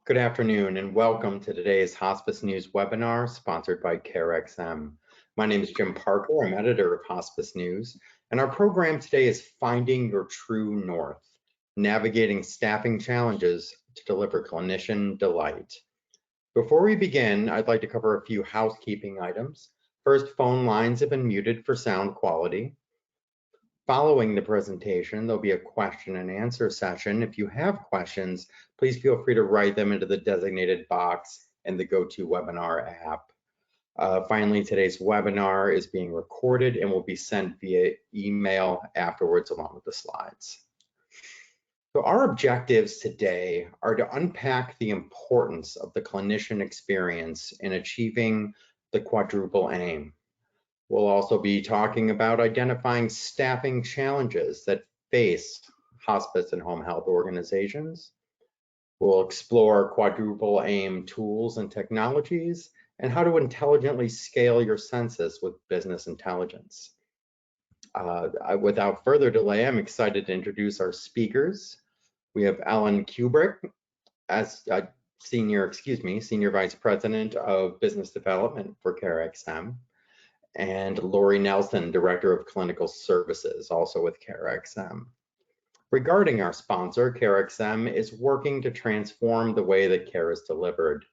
Good afternoon and welcome to today's Hospice News webinar sponsored by CareXM. My name is Jim Parker. I'm editor of Hospice News, and our program today is Finding Your True North, Navigating Staffing Challenges to Deliver Clinician Delight. Before we begin, I'd like to cover a few housekeeping items. First, phone lines have been muted for sound quality. Following the presentation, there'll be a question and answer session. If you have questions, please feel free to write them into the designated box in the GoToWebinar app. Finally, today's webinar is being recorded and will be sent via email afterwards along with the slides. So our objectives today are to unpack the importance of the clinician experience in achieving the quadruple aim. We'll also be talking about identifying staffing challenges that face hospice and home health organizations. We'll explore quadruple aim tools and technologies and how to intelligently scale your census with business intelligence. Without further delay, I'm excited to introduce our speakers. We have Ellen Kubrick as Senior Vice President of Business Development for CareXM. And Lori Nelson, Director of Clinical Services, also with CareXM. Regarding our sponsor, CareXM is working to transform the way that care is delivered.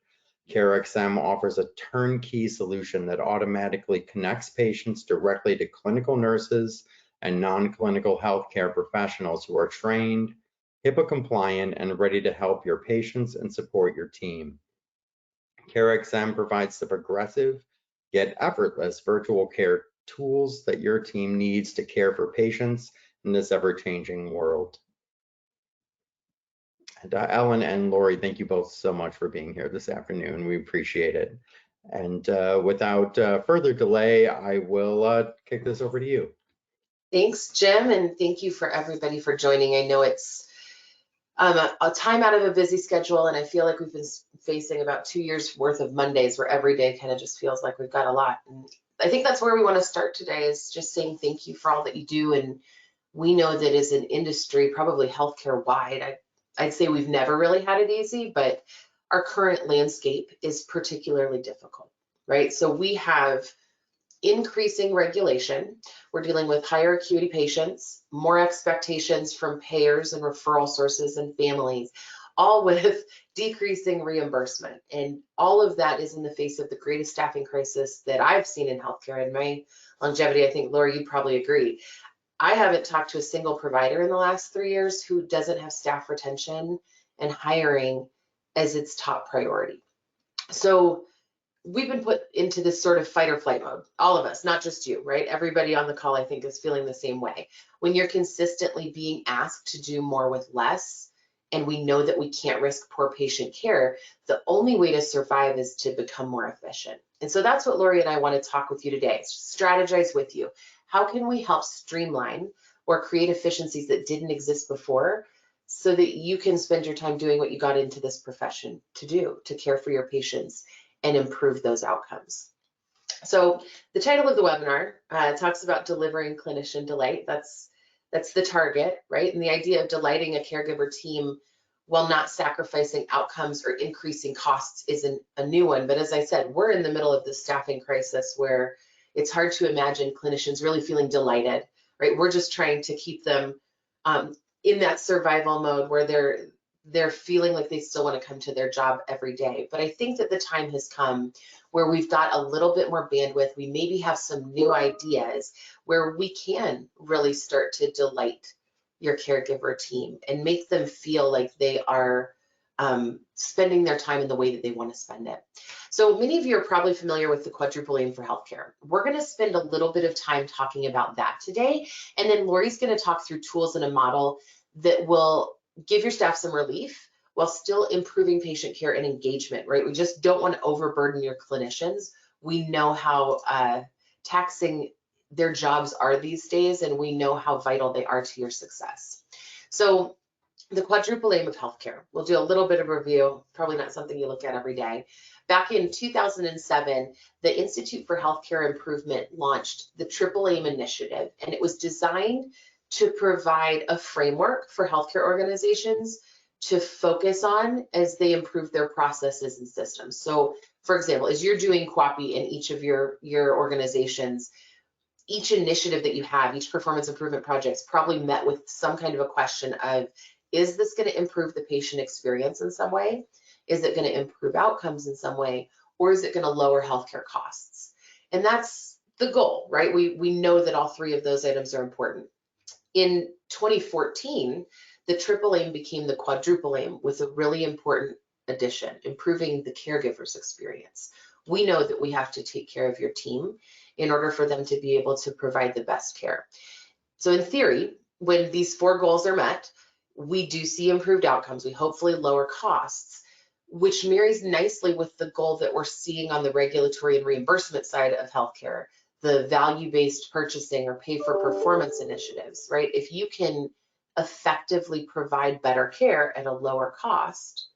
CareXM offers a turnkey solution that automatically connects patients directly to clinical nurses and non-clinical healthcare professionals who are trained, HIPAA compliant, and ready to help your patients and support your team. CareXM provides the progressive yet effortless virtual care tools that your team needs to care for patients in this ever-changing world. And Ellen and Lori, thank you both so much for being here this afternoon. We appreciate it. And without further delay, I will kick this over to you. Thanks, Jim, and thank you for everybody for joining. I know it's a time out of a busy schedule, and I feel like we've been facing about 2 years worth of Mondays where every day kind of just feels like we've got a lot. And I think that's where we want to start today, is just saying thank you for all that you do. And we know that as an industry, probably healthcare wide, I'd say we've never really had it easy, but our current landscape is particularly difficult, right? So we have increasing regulation. We're dealing with higher acuity patients, more expectations from payers and referral sources and families, all with decreasing reimbursement. And all of that is in the face of the greatest staffing crisis that I've seen in healthcare. In my longevity, I think, Laura, you'd probably agree. I haven't talked to a single provider in the last 3 years who doesn't have staff retention and hiring as its top priority. So we've been put into this sort of fight or flight mode, all of us, not just you, right? Everybody on the call, I think, is feeling the same way. When you're consistently being asked to do more with less, and we know that we can't risk poor patient care, the only way to survive is to become more efficient. And so that's what Lori and I want to talk with you today, strategize with you. How can we help streamline or create efficiencies that didn't exist before so that you can spend your time doing what you got into this profession to do, to care for your patients and improve those outcomes. So the title of the webinar talks about delivering clinician delight. That's the target, right? And the idea of delighting a caregiver team while not sacrificing outcomes or increasing costs isn't a new one. But as I said, we're in the middle of this staffing crisis where it's hard to imagine clinicians really feeling delighted, right? We're just trying to keep them in that survival mode where they're feeling like they still want to come to their job every day. But I think that the time has come where we've got a little bit more bandwidth. We maybe have some new ideas where we can really start to delight your caregiver team and make them feel like they are spending their time in the way that they want to spend it. So many of you are probably familiar with the quadruple aim for healthcare. We're going to spend a little bit of time talking about that today. And then Lori's going to talk through tools and a model that will give your staff some relief while still improving patient care and engagement, right? We just don't want to overburden your clinicians. We know how taxing their jobs are these days, and we know how vital they are to your success. So the quadruple aim of healthcare, we'll do a little bit of review, probably not something you look at every day. Back in 2007, the Institute for Healthcare Improvement launched the Triple Aim Initiative, and it was designed to provide a framework for healthcare organizations to focus on as they improve their processes and systems. So for example, as you're doing QAPI in each of your organizations, each initiative that you have, each performance improvement project is probably met with some kind of a question of, is this going to improve the patient experience in some way? Is it going to improve outcomes in some way? Or is it going to lower healthcare costs? And that's the goal, right? We know that all three of those items are important. In 2014, the triple aim became the quadruple aim with a really important addition, improving the caregiver's experience. We know that we have to take care of your team in order for them to be able to provide the best care. So in theory, when these 4 goals are met, we do see improved outcomes. We hopefully lower costs, which marries nicely with the goal that we're seeing on the regulatory and reimbursement side of healthcare, the value-based purchasing or pay-for-performance initiatives, right? If you can effectively provide better care at a lower cost,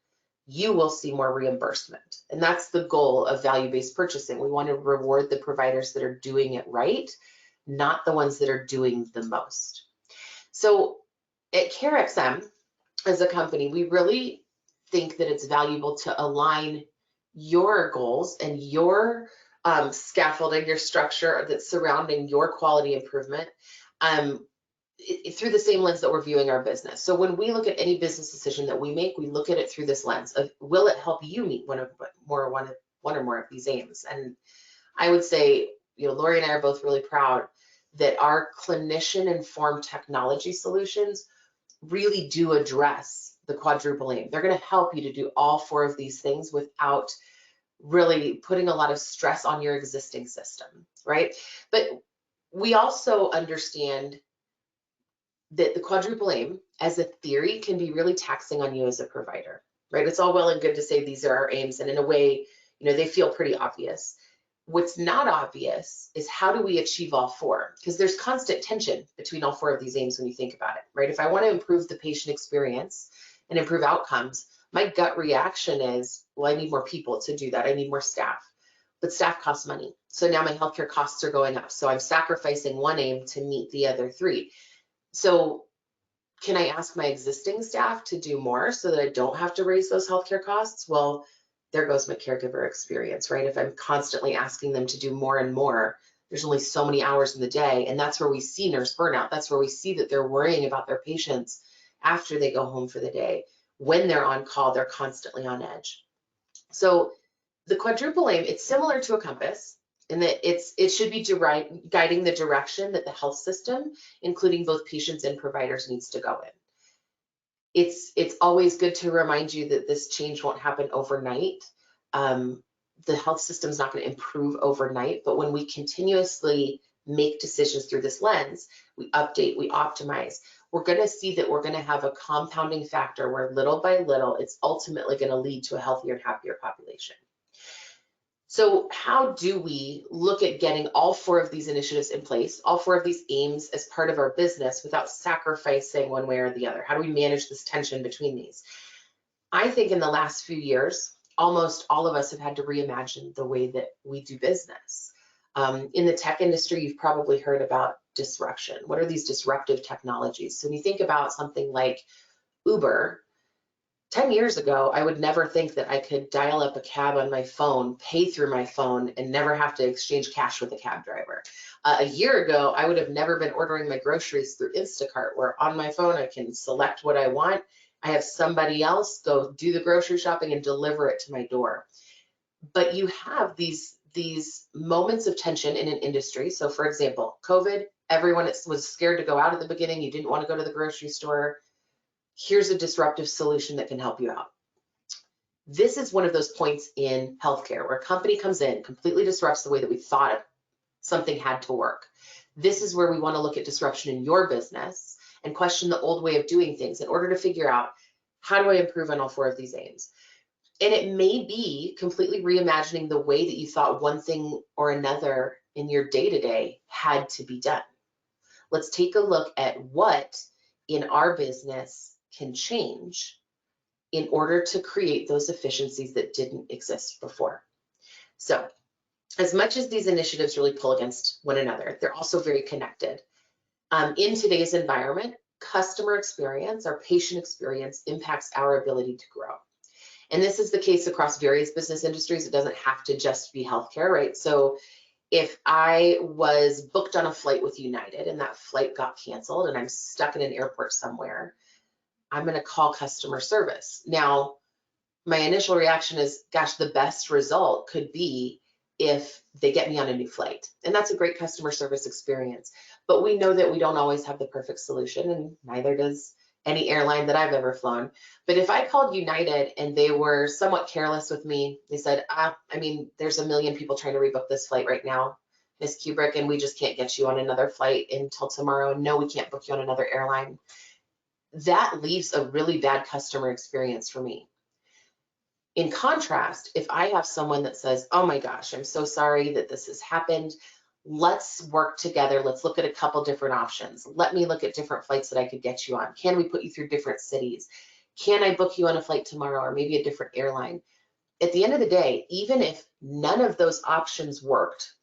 you will see more reimbursement. And that's the goal of value-based purchasing. We want to reward the providers that are doing it right, not the ones that are doing the most. So at CareXM, as a company, we really think that it's valuable to align your goals and your scaffolding, your structure that's surrounding your quality improvement through the same lens that we're viewing our business. So when we look at any business decision that we make, we look at it through this lens of, will it help you meet one or more of these aims? And I would say, Lori and I are both really proud that our clinician-informed technology solutions really do address the quadruple aim. They're going to help you to do all 4 of these things without really putting a lot of stress on your existing system, right? But we also understand that the quadruple aim as a theory can be really taxing on you as a provider, right? It's all well and good to say these are our aims, and in a way, they feel pretty obvious. What's not obvious is, how do we achieve all 4? Because there's constant tension between all 4 of these aims when you think about it, right? If I want to improve the patient experience and improve outcomes, my gut reaction is, well, I need more people to do that. I need more staff. But staff costs money. So now my healthcare costs are going up. So I'm sacrificing one aim to meet the other 3. So can I ask my existing staff to do more so that I don't have to raise those healthcare costs? Well, there goes my caregiver experience, right? If I'm constantly asking them to do more and more, there's only so many hours in the day. And that's where we see nurse burnout. That's where we see that they're worrying about their patients after they go home for the day. When they're on call, they're constantly on edge. So the quadruple aim, it's similar to a compass in that it should be guiding the direction that the health system, including both patients and providers, needs to go in. It's always good to remind you that this change won't happen overnight. The health system is not going to improve overnight, but when we continuously make decisions through this lens, we update, we optimize, we're going to see that we're going to have a compounding factor where little by little, it's ultimately going to lead to a healthier and happier population. So how do we look at getting all 4 of these initiatives in place, all 4 of these aims as part of our business without sacrificing one way or the other? How do we manage this tension between these? I think in the last few years, almost all of us have had to reimagine the way that we do business. In the tech industry, you've probably heard about disruption. What are these disruptive technologies? So when you think about something like Uber, 10 years ago, I would never think that I could dial up a cab on my phone, pay through my phone, and never have to exchange cash with a cab driver. A year ago, I would have never been ordering my groceries through Instacart, where on my phone, I can select what I want. I have somebody else go do the grocery shopping and deliver it to my door. But you have these moments of tension in an industry. So for example, COVID, everyone was scared to go out at the beginning. You didn't want to go to the grocery store. Here's a disruptive solution that can help you out. This is one of those points in healthcare where a company comes in, completely disrupts the way that we thought something had to work. This is where we want to look at disruption in your business and question the old way of doing things in order to figure out, how do I improve on all 4 of these aims? And it may be completely reimagining the way that you thought one thing or another in your day-to-day had to be done. Let's take a look at what in our business can change in order to create those efficiencies that didn't exist before. So as much as these initiatives really pull against one another, they're also very connected. In today's environment, customer experience, our patient experience impacts our ability to grow. And this is the case across various business industries. It doesn't have to just be healthcare, right? So if I was booked on a flight with United and that flight got canceled and I'm stuck in an airport somewhere, I'm going to call customer service. Now, my initial reaction is, gosh, the best result could be if they get me on a new flight. And that's a great customer service experience. But we know that we don't always have the perfect solution, and neither does any airline that I've ever flown. But if I called United and they were somewhat careless with me, they said, I mean, there's a million people trying to rebook this flight right now, Miss Kubrick, and we just can't get you on another flight until tomorrow. No, we can't book you on another airline. That leaves a really bad customer experience for me. In contrast, if I have someone that says, oh my gosh, I'm so sorry that this has happened. Let's work together. Let's look at a couple different options. Let me look at different flights that I could get you on. Can we put you through different cities? Can I book you on a flight tomorrow or maybe a different airline? At the end of the day, even if none of those options worked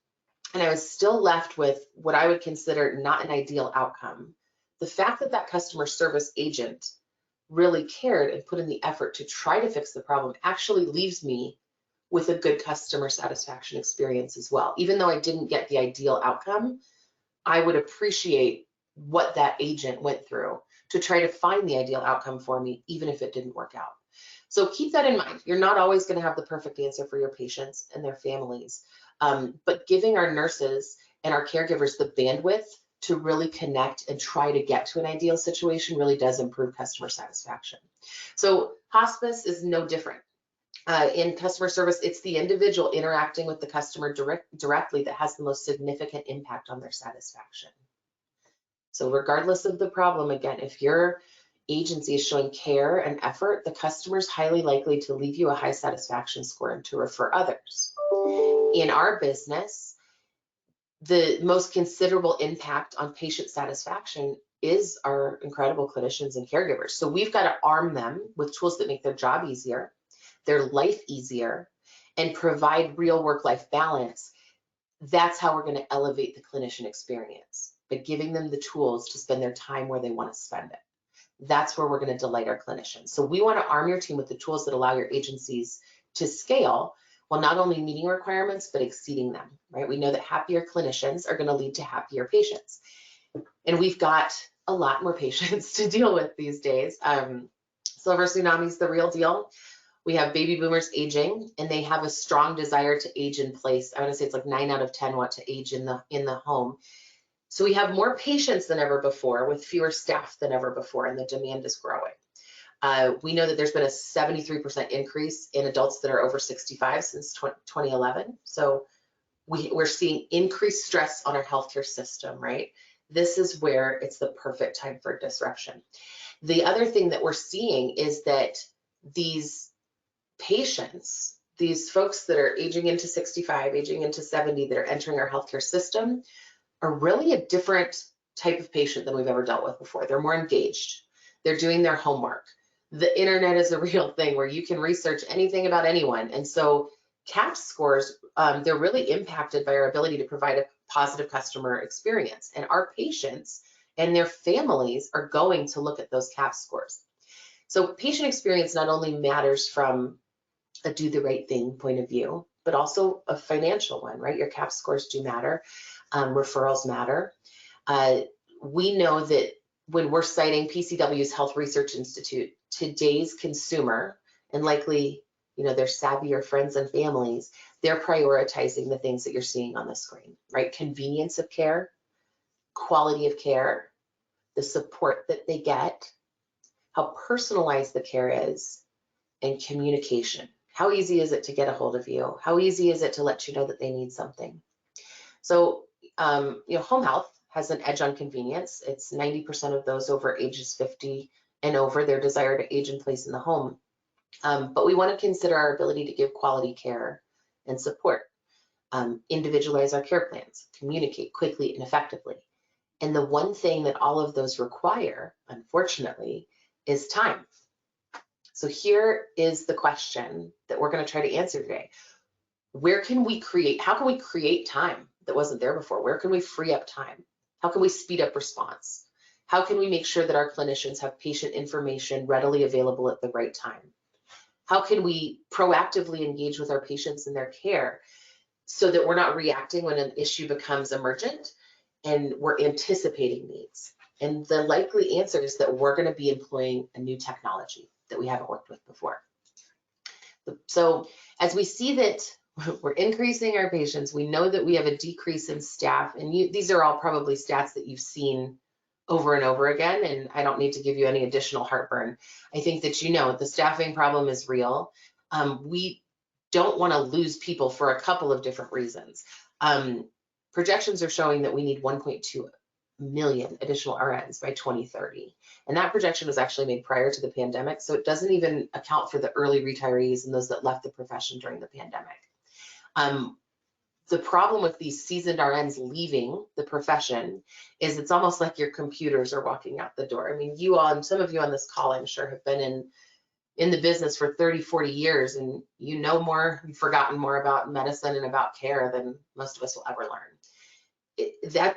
and I was still left with what I would consider not an ideal outcome, the fact that that customer service agent really cared and put in the effort to try to fix the problem actually leaves me with a good customer satisfaction experience as well. Even though I didn't get the ideal outcome, I would appreciate what that agent went through to try to find the ideal outcome for me, even if it didn't work out. So keep that in mind. You're not always going to have the perfect answer for your patients and their families, but giving our nurses and our caregivers the bandwidth to really connect and try to get to an ideal situation really does improve customer satisfaction. So hospice is no different. In customer service, it's the individual interacting with the customer directly that has the most significant impact on their satisfaction. So regardless of the problem, again, if your agency is showing care and effort, the customer is highly likely to leave you a high satisfaction score and to refer others. In our business, the most considerable impact on patient satisfaction is our incredible clinicians and caregivers. So we've got to arm them with tools that make their job easier, their life easier, and provide real work-life balance. That's how we're going to elevate the clinician experience, by giving them the tools to spend their time where they want to spend it. That's where we're going to delight our clinicians. So we want to arm your team with the tools that allow your agencies to scale while not only meeting requirements, but exceeding them, right? We know that happier clinicians are going to lead to happier patients. And we've got a lot more patients to deal with these days. Silver tsunami is the real deal. We have baby boomers aging, and they have a strong desire to age in place. I want to say it's like 9 out of 10 want to age in the home. So we have more patients than ever before with fewer staff than ever before, and the demand is growing. We know that there's been a 73% increase in adults that are over 65 since 2011. So we're seeing increased stress on our healthcare system, right? This is where it's the perfect time for disruption. The other thing that we're seeing is that these patients, these folks that are aging into 65, aging into 70, that are entering our healthcare system, are really a different type of patient than we've ever dealt with before. They're more engaged. They're doing their homework. The internet is a real thing where you can research anything about anyone. And so CAHPS scores, they're really impacted by our ability to provide a positive customer experience. And our patients and their families are going to look at those CAHPS scores. So patient experience not only matters from a do the right thing point of view, but also a financial one, right? Your CAHPS scores do matter. Referrals matter. We know that when we're citing PCW's Health Research Institute, today's consumer, and likely, their savvier friends and families, they're prioritizing the things that you're seeing on the screen, right? Convenience of care, quality of care, the support that they get, how personalized the care is, and communication. How easy is it to get a hold of you? How easy is it to let you know that they need something? So, home health has an edge on convenience. It's 90% of those over ages 50 and over, their desire to age in place in the home. But we want to consider our ability to give quality care and support, individualize our care plans, communicate quickly and effectively. And the one thing that all of those require, unfortunately, is time. So here is the question that we're going to try to answer today. How can we create time that wasn't there before? Where can we free up time? How can we speed up response? How can we make sure that our clinicians have patient information readily available at the right time? How can we proactively engage with our patients in their care so that we're not reacting when an issue becomes emergent and we're anticipating needs? And the likely answer is that we're going to be employing a new technology that we haven't worked with before. So as we see that we're increasing our patients, we know that we have a decrease in staff, and these are all probably stats that you've seen over and over again, and I don't need to give you any additional heartburn. I think that you know the staffing problem is real. We don't want to lose people for a couple of different reasons. Projections are showing that we need 1.2 million additional RNs by 2030. And that projection was actually made prior to the pandemic, so it doesn't even account for the early retirees and those that left the profession during the pandemic. The problem with these seasoned RNs leaving the profession is it's almost like your computers are walking out the door. I mean, you all, and some of you on this call, I'm sure, have been in the business for 30, 40 years, and you know more, you've forgotten more about medicine and about care than most of us will ever learn.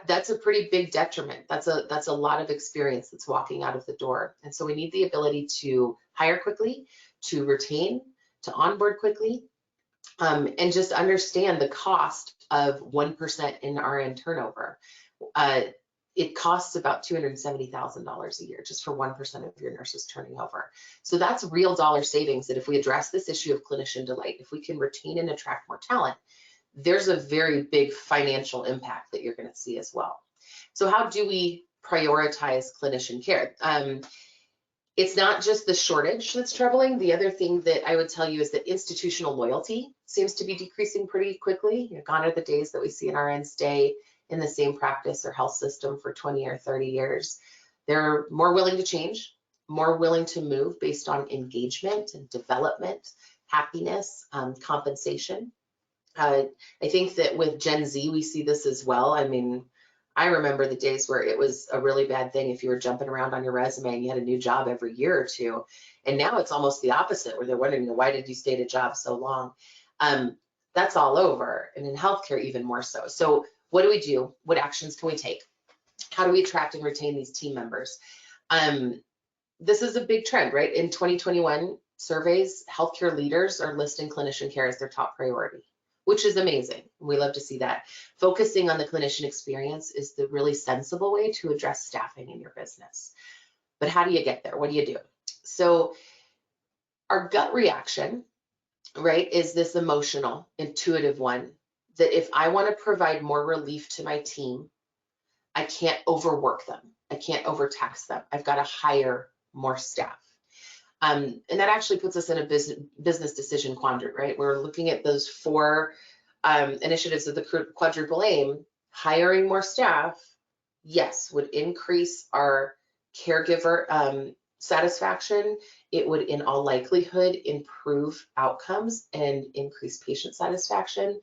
That's a pretty big detriment. That's a lot of experience that's walking out of the door. And so we need the ability to hire quickly, to retain, to onboard quickly, and just understand the cost of 1% in RN turnover. It costs about $270,000 a year just for 1% of your nurses turning over. So that's real dollar savings that if we address this issue of clinician delight, if we can retain and attract more talent, there's a very big financial impact that you're going to see as well. So how do we prioritize clinician care? It's not just the shortage that's troubling. The other thing that I would tell you is that institutional loyalty seems to be decreasing pretty quickly. Gone are the days that we see an RN stay in the same practice or health system for 20 or 30 years. They're more willing to change, more willing to move based on engagement and development, happiness, compensation. I think that with Gen Z, we see this as well. I mean, I remember the days where it was a really bad thing if you were jumping around on your resume and you had a new job every year or two. And now it's almost the opposite, where they're wondering, why did you stay at a job so long? That's all over, and in healthcare even more so. So what do we do? What actions can we take? How do we attract and retain these team members? This is a big trend, right? In 2021 surveys, healthcare leaders are listing clinician care as their top priority, which is amazing. We love to see that. Focusing on the clinician experience is the really sensible way to address staffing in your business. But how do you get there? What do you do? So our gut reaction, right, is this emotional, intuitive one, that if I want to provide more relief to my team, I can't overwork them. I can't overtax them. I've got to hire more staff. And that actually puts us in a business decision quadrant, right? We're looking at those four initiatives of the quadruple aim. Hiring more staff, yes, would increase our caregiver satisfaction. It would, in all likelihood, improve outcomes and increase patient satisfaction.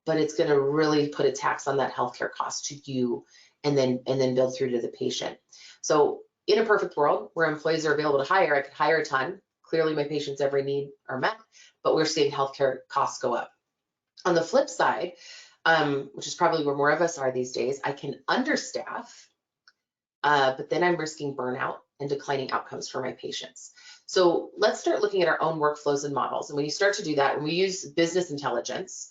But it's going to really put a tax on that healthcare cost to you, and then build through to the patient. So in a perfect world where employees are available to hire, I could hire a ton. Clearly my patient's every need are met, but we're seeing healthcare costs go up. On the flip side, which is probably where more of us are these days, I can understaff, but then I'm risking burnout and declining outcomes for my patients. So let's start looking at our own workflows and models. And when you start to do that, when we use business intelligence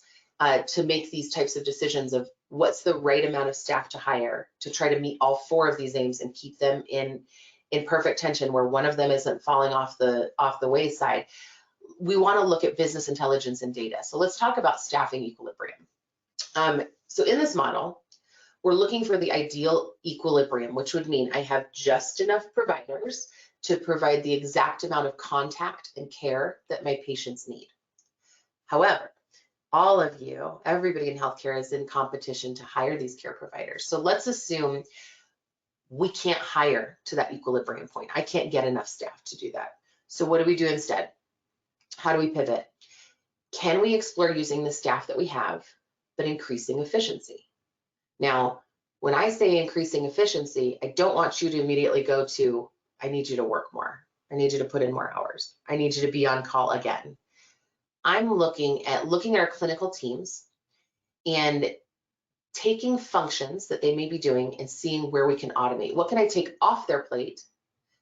to make these types of decisions of what's the right amount of staff to hire to try to meet all four of these aims and keep them in perfect tension where one of them isn't falling off the wayside, we want to look at business intelligence and data. So let's talk about staffing equilibrium. So in this model, we're looking for the ideal equilibrium, which would mean I have just enough providers to provide the exact amount of contact and care that my patients need. However, all of you, everybody in healthcare is in competition to hire these care providers. So let's assume we can't hire to that equilibrium point. I can't get enough staff to do that. So what do we do instead? How do we pivot? Can we explore using the staff that we have, but increasing efficiency? Now, when I say increasing efficiency, I don't want you to immediately go to, I need you to work more. I need you to put in more hours. I need you to be on call again. I'm looking at our clinical teams and taking functions that they may be doing and seeing where we can automate. What can I take off their plate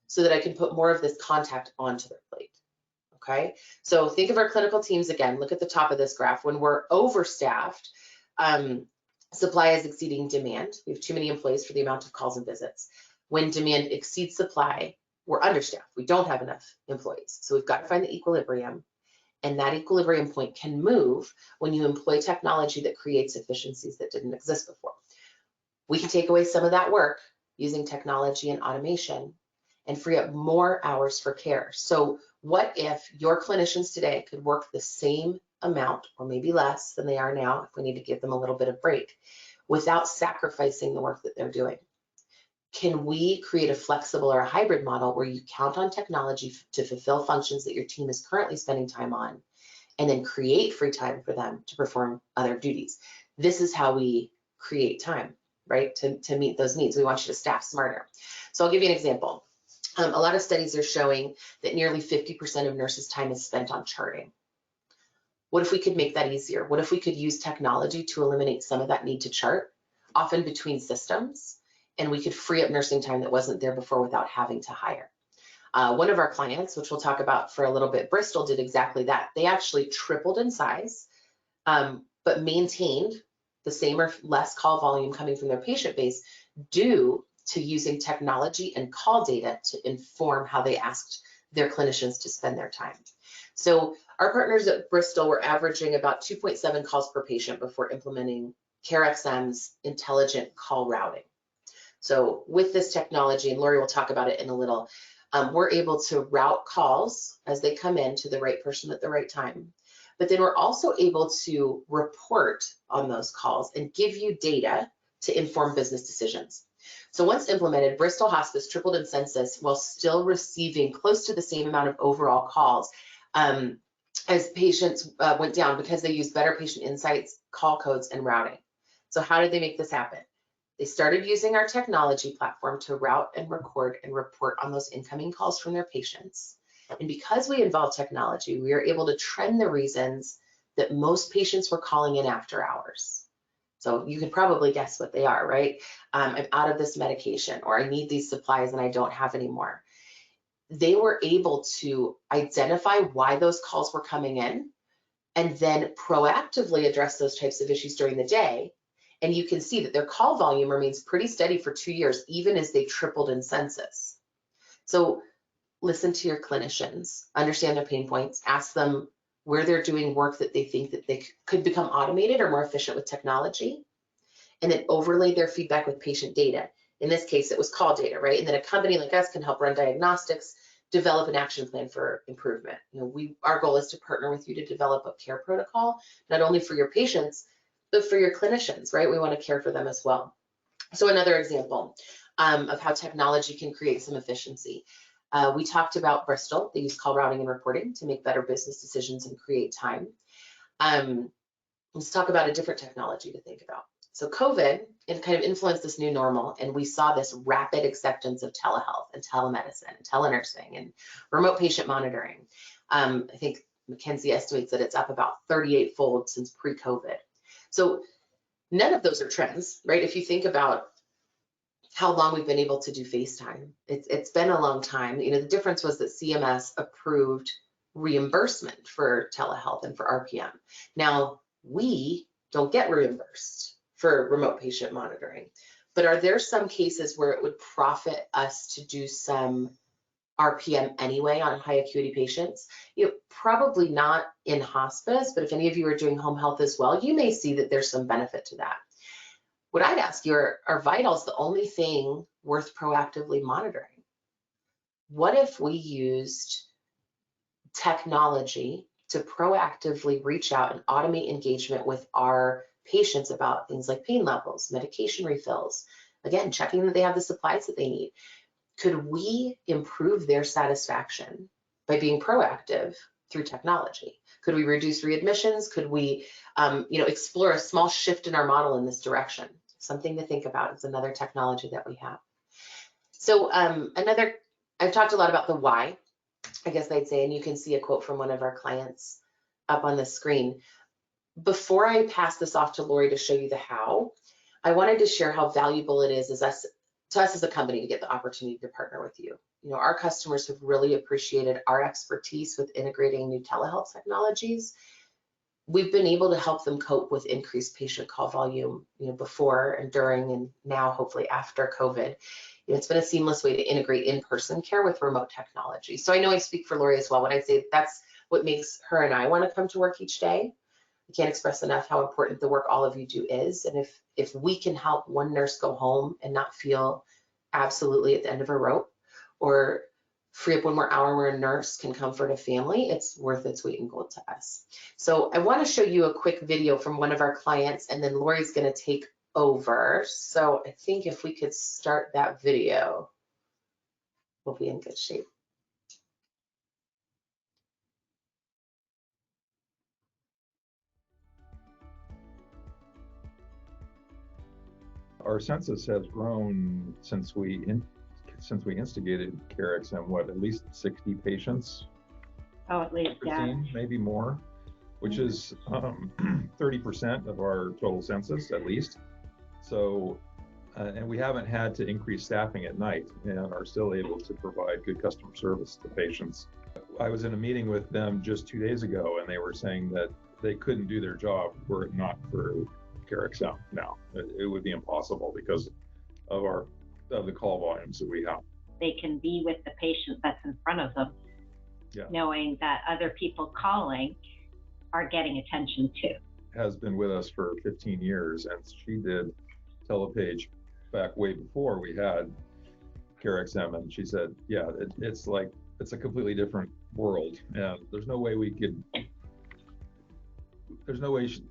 so that I can put more of this contact onto their plate? Okay, so think of our clinical teams again. Look at the top of this graph. When we're overstaffed, supply is exceeding demand. We have too many employees for the amount of calls and visits. When demand exceeds supply, we're understaffed. We don't have enough employees. So we've got to find the equilibrium. And that equilibrium point can move when you employ technology that creates efficiencies that didn't exist before. We can take away some of that work using technology and automation and free up more hours for care. So what if your clinicians today could work the same amount or maybe less than they are now, if we need to give them a little bit of break, without sacrificing the work that they're doing? Can we create a flexible or a hybrid model where you count on technology to fulfill functions that your team is currently spending time on, and then create free time for them to perform other duties? This is how we create time, right, to meet those needs. We want you to staff smarter. So I'll give you an example. A lot of studies are showing that nearly 50% of nurses' time is spent on charting. What if we could make that easier? What if we could use technology to eliminate some of that need to chart, often between systems, and we could free up nursing time that wasn't there before without having to hire? One of our clients, which we'll talk about for a little bit, Bristol, did exactly that. They actually tripled in size, but maintained the same or less call volume coming from their patient base due to using technology and call data to inform how they asked their clinicians to spend their time. So our partners at Bristol were averaging about 2.7 calls per patient before implementing CareXM's intelligent call routing. So with this technology, and Lori will talk about it in a little, we're able to route calls as they come in to the right person at the right time. But then we're also able to report on those calls and give you data to inform business decisions. So once implemented, Bristol Hospice tripled in census while still receiving close to the same amount of overall calls as patients went down, because they used better patient insights, call codes, and routing. So how did they make this happen? They started using our technology platform to route and record and report on those incoming calls from their patients. And because we involved technology, we were able to trend the reasons that most patients were calling in after hours. So you could probably guess what they are, right? I'm out of this medication, or I need these supplies and I don't have any more. They were able to identify why those calls were coming in and then proactively address those types of issues during the day. And you can see that their call volume remains pretty steady for 2 years, even as they tripled in census. So listen to your clinicians, understand their pain points, ask them where they're doing work that they think that they could become automated or more efficient with technology, and then overlay their feedback with patient data. In this case, it was call data, right? And then a company like us can help run diagnostics, develop an action plan for improvement. Our goal is to partner with you to develop a care protocol, not only for your patients, but for your clinicians, right? We want to care for them as well. So another example of how technology can create some efficiency. We talked about Bristol. They use call routing and reporting to make better business decisions and create time. Let's talk about a different technology to think about. So COVID, it kind of influenced this new normal, and we saw this rapid acceptance of telehealth and telemedicine and telenursing and remote patient monitoring. I think McKinsey estimates that it's up about 38-fold since pre-COVID. So none of those are trends, right? If you think about how long we've been able to do FaceTime, it's been a long time. The difference was that CMS approved reimbursement for telehealth and for RPM. Now, we don't get reimbursed for remote patient monitoring, but are there some cases where it would profit us to do some RPM anyway on high acuity patients? Probably not in hospice, but if any of you are doing home health as well, you may see that there's some benefit to that. What I'd ask you, are vitals the only thing worth proactively monitoring? What if we used technology to proactively reach out and automate engagement with our patients about things like pain levels, medication refills, again, checking that they have the supplies that they need? Could we improve their satisfaction by being proactive through technology? Could we reduce readmissions? Could we explore a small shift in our model in this direction? Something to think about. It's another technology that we have. So I've talked a lot about the why, I guess I'd say, and you can see a quote from one of our clients up on the screen. Before I pass this off to Lori to show you the how, I wanted to share how valuable it is to us as a company to get the opportunity to partner with you. You know, our customers have really appreciated our expertise with integrating new telehealth technologies. We've been able to help them cope with increased patient call volume, you know, before and during and now hopefully after COVID. You know, it's been a seamless way to integrate in-person care with remote technology. So I know I speak for Lori as well when I say that's what makes her and I want to come to work each day. I can't express enough how important the work all of you do is. And if we can help one nurse go home and not feel absolutely at the end of a rope, or free up one more hour where a nurse can comfort a family, it's worth its weight in gold to us. So I want to show you a quick video from one of our clients, and then Lori's going to take over. So I think if we could start that video, we'll be in good shape. Our census has grown since we instigated CareXM, what, at least 60 patients? Oh, at least, yeah. Maybe more, which is 30% of our total census, at least. So, and we haven't had to increase staffing at night and are still able to provide good customer service to patients. I was in a meeting with them just 2 days ago, and they were saying that they couldn't do their job were it not for CareXM now. It would be impossible because of the call volumes that we have. They can be with the patient that's in front of them, knowing that other people calling are getting attention too. Has been with us for 15 years, and she did telepage back way before we had CareXM, and she said, yeah, it's a completely different world, and there's no way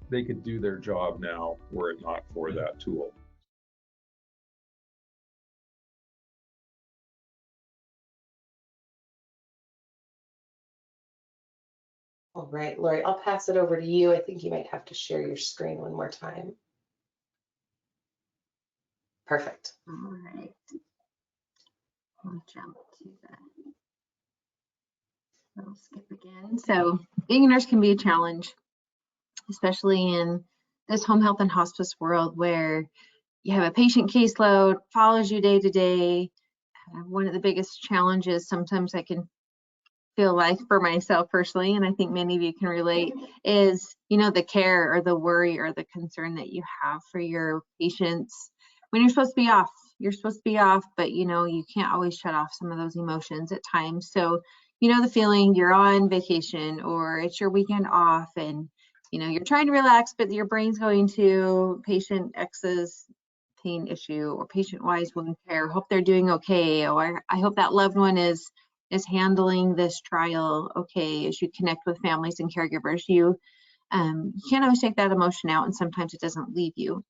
they could do their job now were it not for that tool. All right, Lori, I'll pass it over to you. I think you might have to share your screen one more time. Perfect. All right. I'll jump to that. I'll skip again. So being a nurse can be a challenge, especially in this home health and hospice world where you have a patient caseload, follows you day to day. One of the biggest challenges sometimes I can feel like for myself personally, and I think many of you can relate, is, you know, the care or the worry or the concern that you have for your patients when you're supposed to be off. You're supposed to be off, but you know, you can't always shut off some of those emotions at times. So, you know, the feeling you're on vacation or it's your weekend off and, you know, you're trying to relax, but your brain's going to patient X's pain issue or patient Y's wound care. Hope they're doing okay. Or I hope that loved one is handling this trial okay. As you connect with families and caregivers, you can't always take that emotion out, and sometimes it doesn't leave you.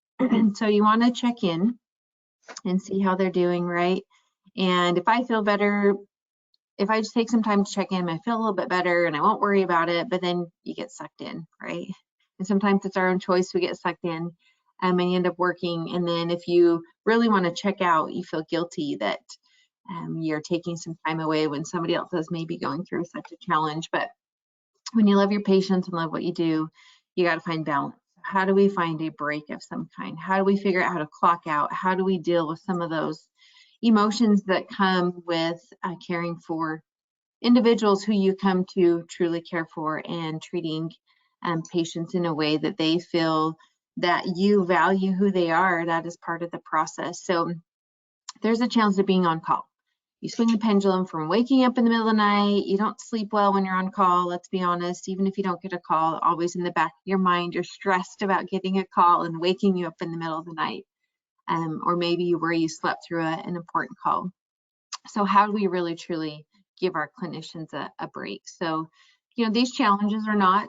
So you want to check in and see how they're doing, right? And if I feel better, if I just take some time to check in, I feel a little bit better and I won't worry about it, but then you get sucked in, right? And sometimes it's our own choice, we get sucked in and you end up working. And then if you really want to check out, you feel guilty that you're taking some time away when somebody else is maybe going through such a challenge. But when you love your patients and love what you do, you got to find balance. How do we find a break of some kind? How do we figure out how to clock out? How do we deal with some of those emotions that come with caring for individuals who you come to truly care for and treating patients in a way that they feel that you value who they are? That is part of the process. So there's a challenge to being on call. You swing the pendulum from waking up in the middle of the night. You don't sleep well when you're on call, let's be honest. Even if you don't get a call, always in the back of your mind, you're stressed about getting a call and waking you up in the middle of the night. Or maybe you worry you slept through an important call. So how do we really truly give our clinicians a break? So, you know, these challenges are not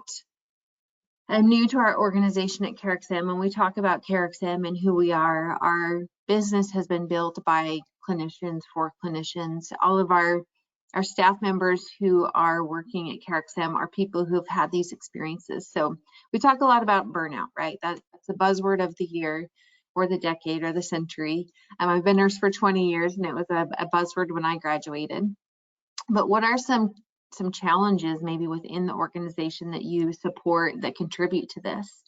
new to our organization at CareXM. When we talk about CareXM and who we are, our business has been built by clinicians for clinicians. All of our staff members who are working at CareXM are people who have had these experiences. So we talk a lot about burnout, right? That's the buzzword of the year or the decade or the century. I've been a nurse for 20 years and it was a buzzword when I graduated. But what are some challenges maybe within the organization that you support that contribute to this?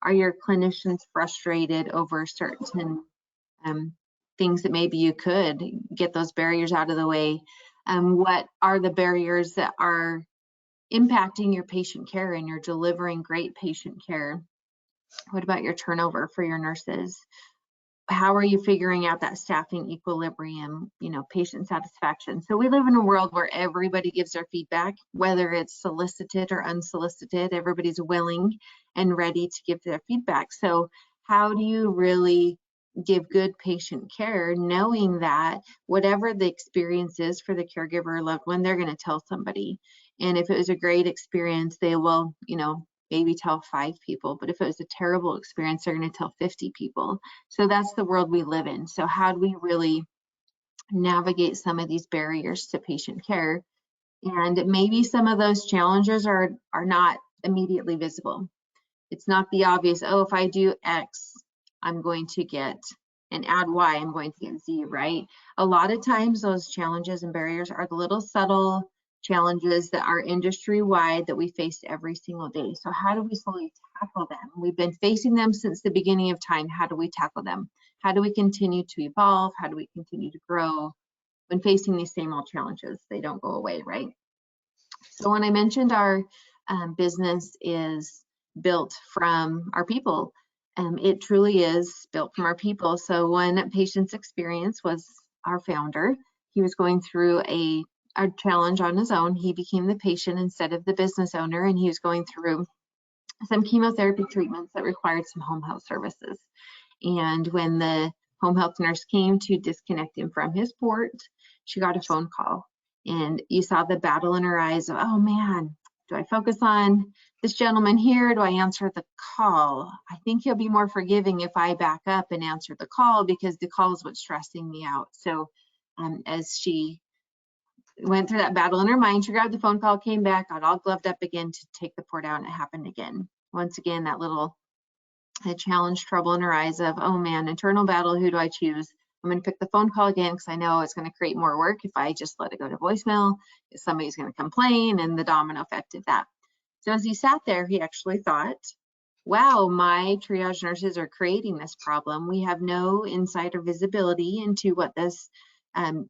Are your clinicians frustrated over certain things that maybe you could get those barriers out of the way? What are the barriers that are impacting your patient care and you're delivering great patient care? What about your turnover for your nurses? How are you figuring out that staffing equilibrium, patient satisfaction? So we live in a world where everybody gives their feedback, whether it's solicited or unsolicited. Everybody's willing and ready to give their feedback. So how do you really give good patient care, knowing that whatever the experience is for the caregiver or loved one, they're going to tell somebody. And if it was a great experience, they will, maybe tell 5 people. But if it was a terrible experience, they're going to tell 50 people. So that's the world we live in. So how do we really navigate some of these barriers to patient care? And maybe some of those challenges are not immediately visible. It's not the obvious, oh, if I do X, I'm going to get, and add Y, I'm going to get Z, right? A lot of times those challenges and barriers are the little subtle challenges that are industry-wide that we face every single day. So how do we slowly tackle them? We've been facing them since the beginning of time. How do we tackle them? How do we continue to evolve? How do we continue to grow when facing these same old challenges? They don't go away, right? So when I mentioned our business is built from our people, it truly is built from our people. So when Patient's Experience was our founder, he was going through a challenge on his own. He became the patient instead of the business owner, and he was going through some chemotherapy treatments that required some home health services. And when the home health nurse came to disconnect him from his port, she got a phone call, and you saw the battle in her eyes of, oh man, do I focus on this gentleman here? Do I answer the call? I think he'll be more forgiving if I back up and answer the call, because the call is what's stressing me out. So as she went through that battle in her mind, she grabbed the phone call, came back, got all gloved up again to take the port out, and it happened again. Once again, that little challenge, trouble in her eyes of, oh man, internal battle, who do I choose? I'm going to pick the phone call again because I know it's going to create more work if I just let it go to voicemail. If somebody's going to complain, and the domino effect of that. So as he sat there, he actually thought, wow, my triage nurses are creating this problem. We have no insight or visibility into what this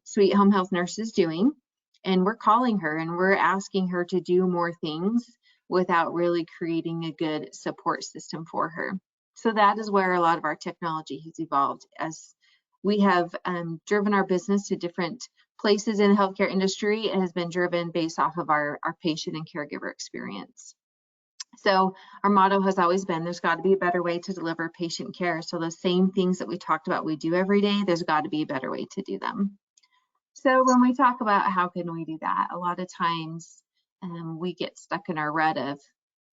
sweet home health nurse is doing. And we're calling her and we're asking her to do more things without really creating a good support system for her. So that is where a lot of our technology has evolved, as we have driven our business to different places in the healthcare industry. It has been driven based off of our patient and caregiver experience. So our motto has always been, there's got to be a better way to deliver patient care. So the same things that we talked about we do every day, there's got to be a better way to do them. So when we talk about how can we do that, a lot of times we get stuck in our rut of,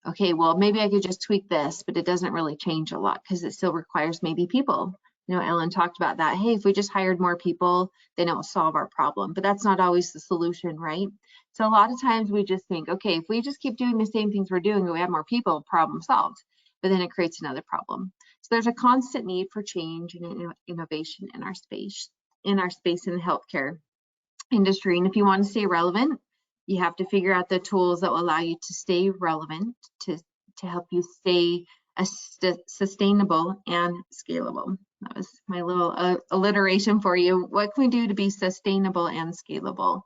okay, well, maybe I could just tweak this, but it doesn't really change a lot because it still requires maybe people. Ellen talked about that. Hey, if we just hired more people, then it will solve our problem. But that's not always the solution, right? So a lot of times we just think, okay, if we just keep doing the same things we're doing and we have more people, problem solved. But then it creates another problem. So there's a constant need for change and innovation in our space in the healthcare industry. And if you want to stay relevant, you have to figure out the tools that will allow you to stay relevant, to help you stay sustainable and scalable. That was my little alliteration for you. What can we do to be sustainable and scalable?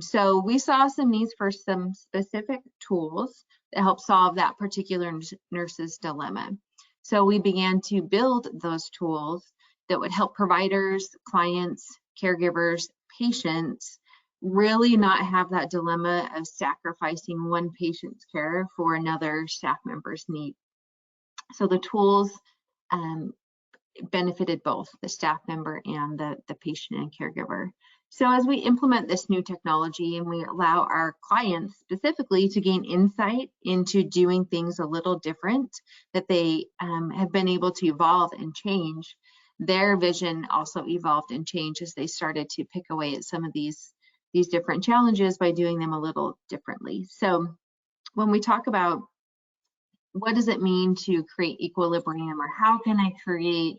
So we saw some needs for some specific tools that help solve that particular nurse's dilemma. So we began to build those tools that would help providers, clients, caregivers, patients really not have that dilemma of sacrificing one patient's care for another staff member's need. So the tools benefited both the staff member and the patient and caregiver. So as we implement this new technology and we allow our clients specifically to gain insight into doing things a little different, that they have been able to evolve and change, their vision also evolved and changed as they started to pick away at some of these different challenges by doing them a little differently. So when we talk about what does it mean to create equilibrium, or how can I create,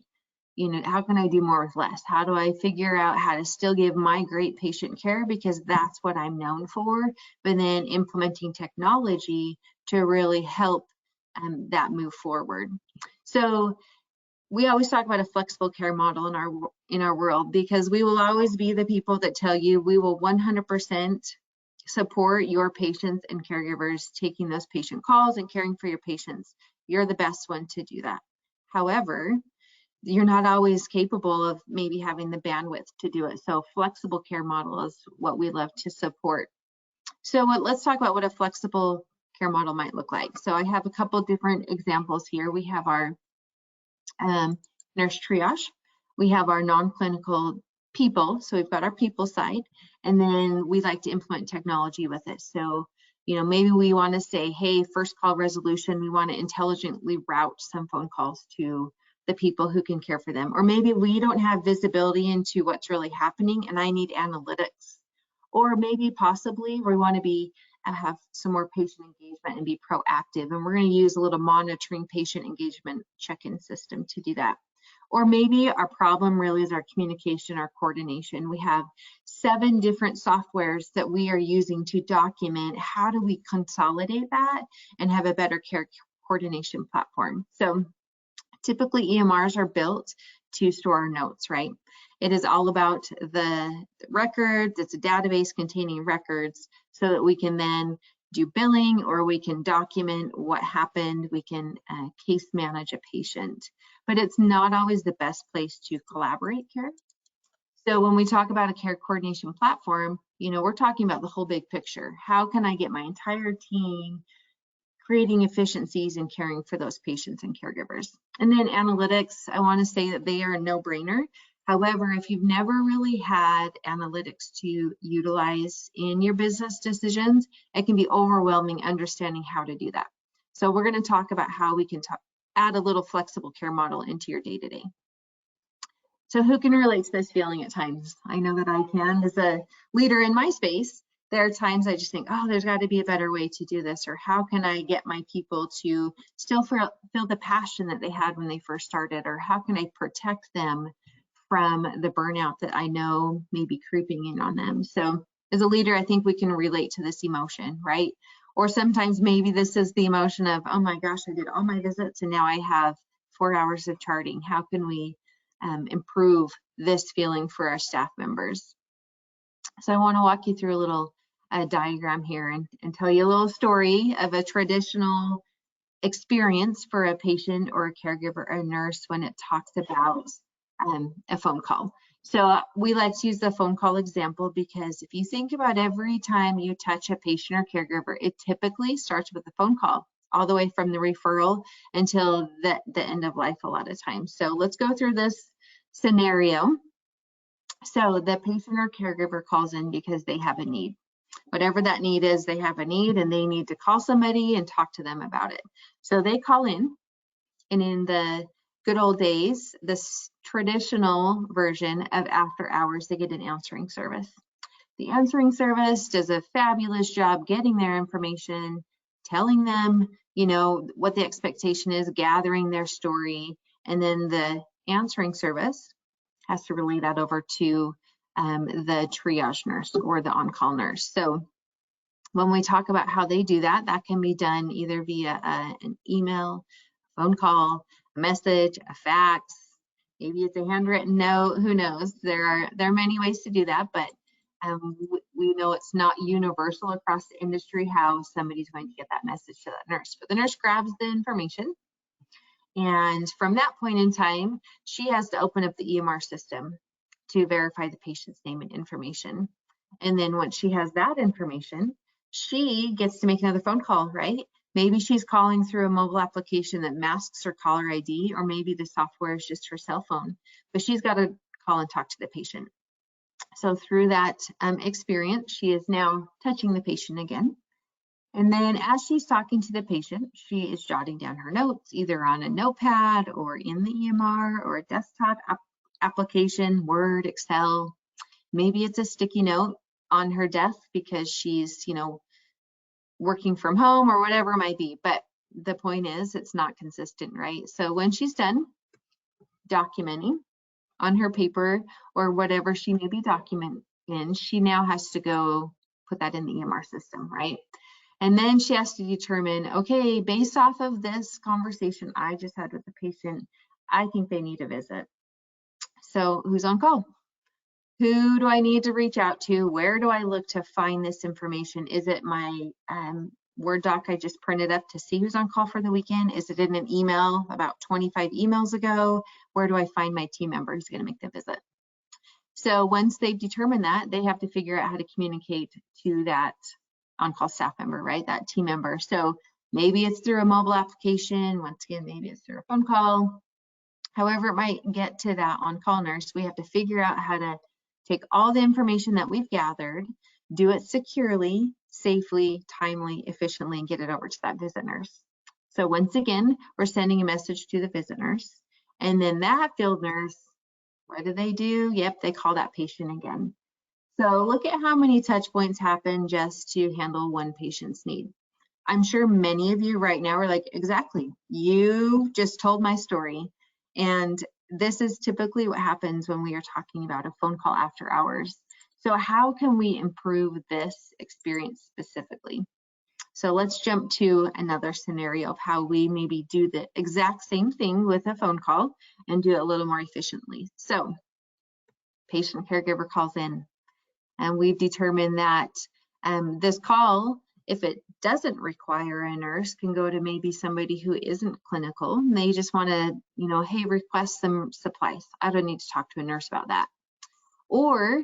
how can I do more with less? How do I figure out how to still give my great patient care because that's what I'm known for, but then implementing technology to really help that move forward. So we always talk about a flexible care model in our world, because we will always be the people that tell you we will 100% support your patients and caregivers taking those patient calls and caring for your patients. You're the best one to do that. However, you're not always capable of maybe having the bandwidth to do it. So flexible care model is what we love to support. So let's talk about what a flexible care model might look like. So I have a couple different examples here. We have our nurse triage. We have our non-clinical people. So we've got our people side, and then we like to implement technology with it. So, maybe we want to say, hey, first call resolution, we want to intelligently route some phone calls to the people who can care for them. Or maybe we don't have visibility into what's really happening and I need analytics. Or maybe possibly we want to have some more patient engagement and be proactive. And we're going to use a little monitoring patient engagement check-in system to do that. Or maybe our problem really is our communication, our coordination. We have 7 different softwares that we are using to document how do we consolidate that and have a better care coordination platform. So typically EMRs are built to store our notes, right? It is all about the records. It's a database containing records so that we can then do billing, or we can document what happened. We can case manage a patient, but it's not always the best place to collaborate care. So when we talk about a care coordination platform, we're talking about the whole big picture. How can I get my entire team creating efficiencies and caring for those patients and caregivers? And then analytics, I want to say that they are a no-brainer. However, if you've never really had analytics to utilize in your business decisions, it can be overwhelming understanding how to do that. So we're going to talk about how we can add a little flexible care model into your day-to-day. So who can relate to this feeling at times? I know that I can. As a leader in my space, there are times I just think, oh, there's got to be a better way to do this, or how can I get my people to still feel the passion that they had when they first started, or how can I protect them from the burnout that I know may be creeping in on them. So as a leader, I think we can relate to this emotion, right? Or sometimes maybe this is the emotion of, oh my gosh, I did all my visits and now I have 4 hours of charting. How can we improve this feeling for our staff members? So I want to walk you through a little diagram here and tell you a little story of a traditional experience for a patient or a caregiver or a nurse when it talks about a phone call. So we like to use the phone call example because if you think about every time you touch a patient or caregiver, it typically starts with a phone call, all the way from the referral until the end of life a lot of times. So let's go through this scenario. So the patient or caregiver calls in because they have a need. Whatever that need is, they have a need and they need to call somebody and talk to them about it. So they call in, and in the good old days, this traditional version of after hours, they get an answering service. The answering service does a fabulous job getting their information, telling them, what the expectation is, gathering their story, and then the answering service has to relay that over to the triage nurse or the on-call nurse. So when we talk about how they do that, that can be done either via an email, phone call, a message, a fax, maybe it's a handwritten note, who knows? There are many ways to do that, but we know it's not universal across the industry how somebody's going to get that message to that nurse. But the nurse grabs the information, and from that point in time, she has to open up the EMR system to verify the patient's name and information. And then once she has that information, she gets to make another phone call, right? Maybe she's calling through a mobile application that masks her caller ID, or maybe the software is just her cell phone, but she's got to call and talk to the patient. So through that experience, she is now touching the patient again. And then as she's talking to the patient, she is jotting down her notes, either on a notepad or in the EMR or a desktop application, Word, Excel. Maybe it's a sticky note on her desk because she's, working from home or whatever it might be. But the point is, it's not consistent, right? So when she's done documenting on her paper or whatever she may be documenting in, she now has to go put that in the EMR system, right? And then she has to determine, okay, based off of this conversation I just had with the patient, I think they need a visit. So who's on call? Who do I need to reach out to? Where do I look to find this information? Is it my Word doc I just printed up to see who's on call for the weekend? Is it in an email about 25 emails ago? Where do I find my team member who's going to make the visit? So once they've determined that, they have to figure out how to communicate to that on-call staff member, right? That team member. So maybe it's through a mobile application. Once again, maybe it's through a phone call. However it might get to that on-call nurse, we have to figure out how to take all the information that we've gathered, do it securely, safely, timely, efficiently, and get it over to that visit nurse. So once again, we're sending a message to the visit nurse, and then that field nurse, what do? Yep, they call that patient again. So look at how many touch points happen just to handle one patient's need. I'm sure many of you right now are like, exactly, you just told my story. And this is typically what happens when we are talking about a phone call after hours. So how can we improve this experience specifically? So let's jump to another scenario of how we maybe do the exact same thing with a phone call and do it a little more efficiently. So patient caregiver calls in, and we've determined that this call, if it doesn't require a nurse, can go to maybe somebody who isn't clinical, and they just want to, hey, request some supplies. I don't need to talk to a nurse about that. Or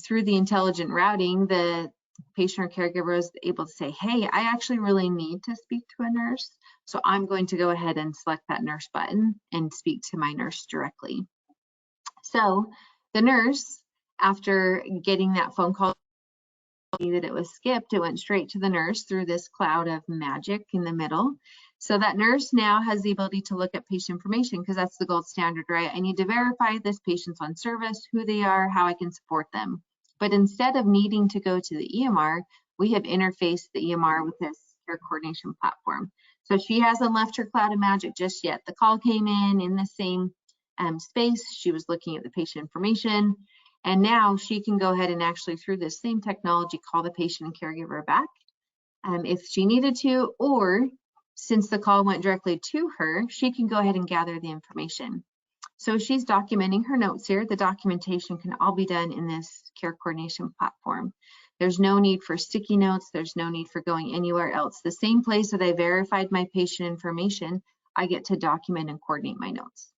through the intelligent routing, the patient or caregiver is able to say, hey, I actually really need to speak to a nurse, so I'm going to go ahead and select that nurse button and speak to my nurse directly. So the nurse, after getting that phone call that it was skipped, it went straight to the nurse through this cloud of magic in the middle. So that nurse now has the ability to look at patient information, because that's the gold standard, right? I need to verify this patient's on service, who they are, how I can support them. But instead of needing to go to the EMR, we have interfaced the EMR with this care coordination platform. So she hasn't left her cloud of magic just yet. The call came in the same space. She was looking at the patient information. And now she can go ahead and actually, through this same technology, call the patient and caregiver back if she needed to, or since the call went directly to her, she can go ahead and gather the information. So she's documenting her notes here. The documentation can all be done in this care coordination platform. There's no need for sticky notes. There's no need for going anywhere else. The same place that I verified my patient information, I get to document and coordinate my notes.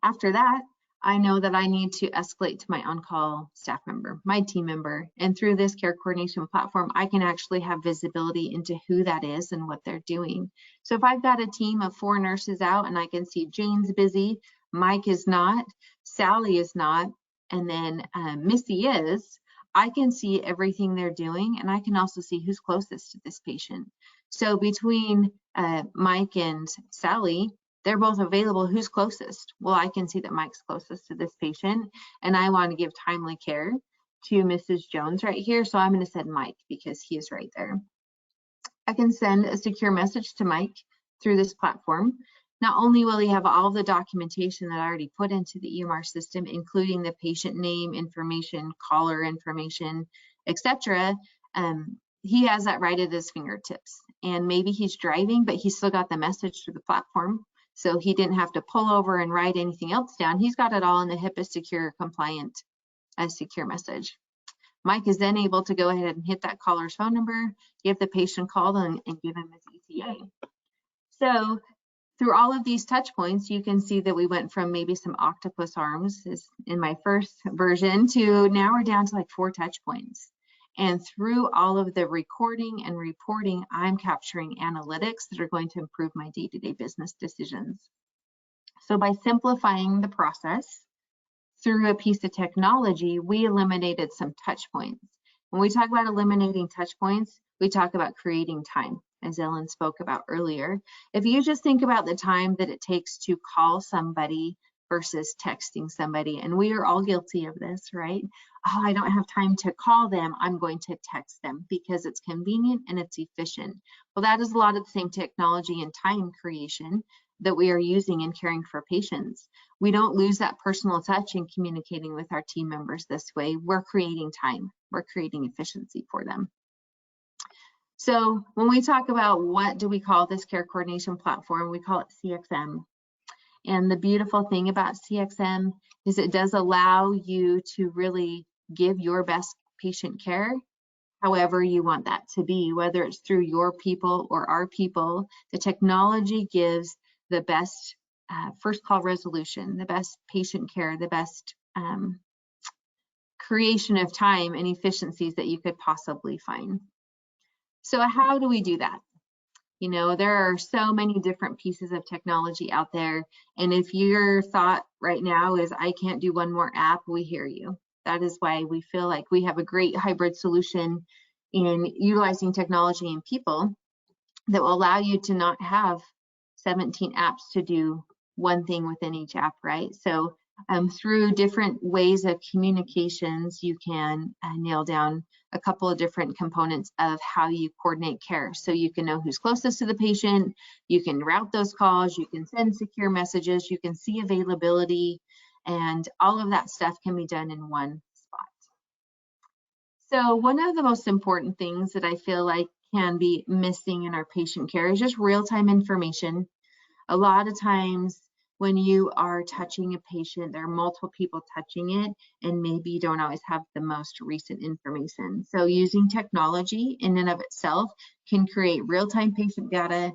After that, I know that I need to escalate to my on-call staff member, my team member, and through this care coordination platform, I can actually have visibility into who that is and what they're doing. So if I've got a team of 4 nurses out and I can see Jane's busy, Mike is not, Sally is not, and then Missy is, I can see everything they're doing, and I can also see who's closest to this patient. So between Mike and Sally, they're both available. Who's closest? Well, I can see that Mike's closest to this patient, and I want to give timely care to Mrs. Jones right here. So I'm going to send Mike because he is right there. I can send a secure message to Mike through this platform. Not only will he have all the documentation that I already put into the EMR system, including the patient name information, caller information, etc. He has that right at his fingertips. And maybe he's driving, but he's still got the message through the platform. So he didn't have to pull over and write anything else down. He's got it all in the HIPAA secure compliant secure message. Mike is then able to go ahead and hit that caller's phone number, give the patient a call, and give him his ETA. So through all of these touch points, you can see that we went from maybe some octopus arms in my first version to now we're down to like 4 touch points. And through all of the recording and reporting, I'm capturing analytics that are going to improve my day-to-day business decisions. So by simplifying the process through a piece of technology, we eliminated some touch points. When we talk about eliminating touch points, we talk about creating time, as Ellen spoke about earlier. If you just think about the time that it takes to call somebody versus texting somebody, and we are all guilty of this, right? Oh, I don't have time to call them, I'm going to text them because it's convenient and it's efficient. Well, that is a lot of the same technology and time creation that we are using in caring for patients. We don't lose that personal touch in communicating with our team members this way. We're creating time, we're creating efficiency for them. So when we talk about what do we call this care coordination platform, we call it CXM. And the beautiful thing about CXM is it does allow you to really give your best patient care however you want that to be, whether it's through your people or our people. The technology gives the best first call resolution, the best patient care, the best creation of time and efficiencies that you could possibly find. So how do we do that? You know, there are so many different pieces of technology out there. And if your thought right now is, I can't do one more app, we hear you. That is why we feel like we have a great hybrid solution in utilizing technology and people that will allow you to not have 17 apps to do one thing within each app, right? So through different ways of communications, you can nail down a couple of different components of how you coordinate care. So you can know who's closest to the patient, you can route those calls, you can send secure messages, you can see availability, and all of that stuff can be done in one spot. So one of the most important things that I feel like can be missing in our patient care is just real-time information. A lot of times when you are touching a patient, there are multiple people touching it, and maybe you don't always have the most recent information. So using technology in and of itself can create real-time patient data.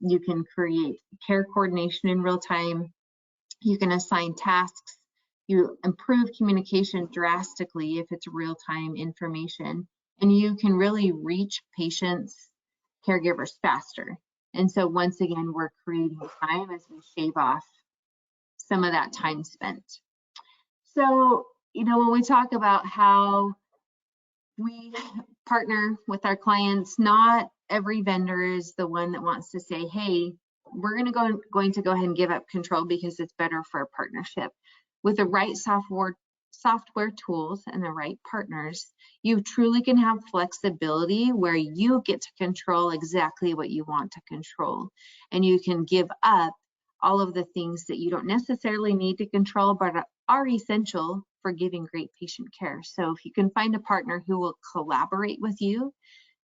You can create care coordination in real time. You can assign tasks. You improve communication drastically if it's real-time information, and you can really reach patients, caregivers faster. And so once again, we're creating time as we shave off some of that time spent. So, you know, when we talk about how we partner with our clients, not every vendor is the one that wants to say, hey, we're going to go ahead and give up control because it's better for a partnership. With the right software tools and the right partners, you truly can have flexibility where you get to control exactly what you want to control. And you can give up all of the things that you don't necessarily need to control, but are essential for giving great patient care. So if you can find a partner who will collaborate with you,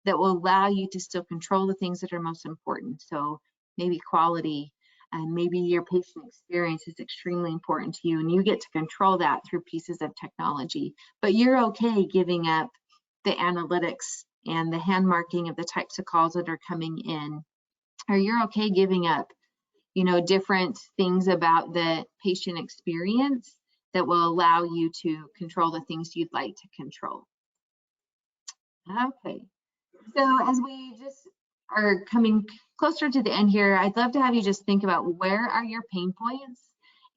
that will allow you to still control the things that are most important. So maybe quality, and maybe your patient experience is extremely important to you, and you get to control that through pieces of technology. But you're okay giving up the analytics and the hand marking of the types of calls that are coming in, or you're okay giving up, you know, different things about the patient experience that will allow you to control the things you'd like to control. Okay, so as we just are coming closer to the end here, I'd love to have you just think about where are your pain points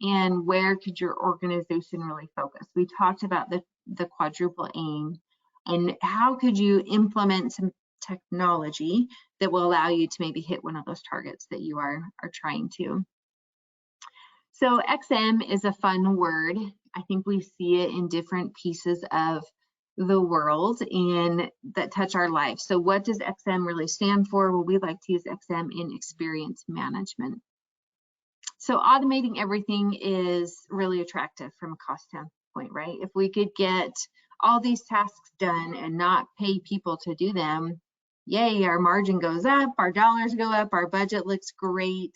and where could your organization really focus. We talked about the quadruple aim, and how could you implement some technology that will allow you to maybe hit one of those targets that you are trying to. So XM is a fun word. I think we see it in different pieces of the world and that touch our life. So what does XM really stand for? Well, we like to use XM in experience management. So automating everything is really attractive from a cost standpoint, right? If we could get all these tasks done and not pay people to do them, yay, our margin goes up, our dollars go up, our budget looks great.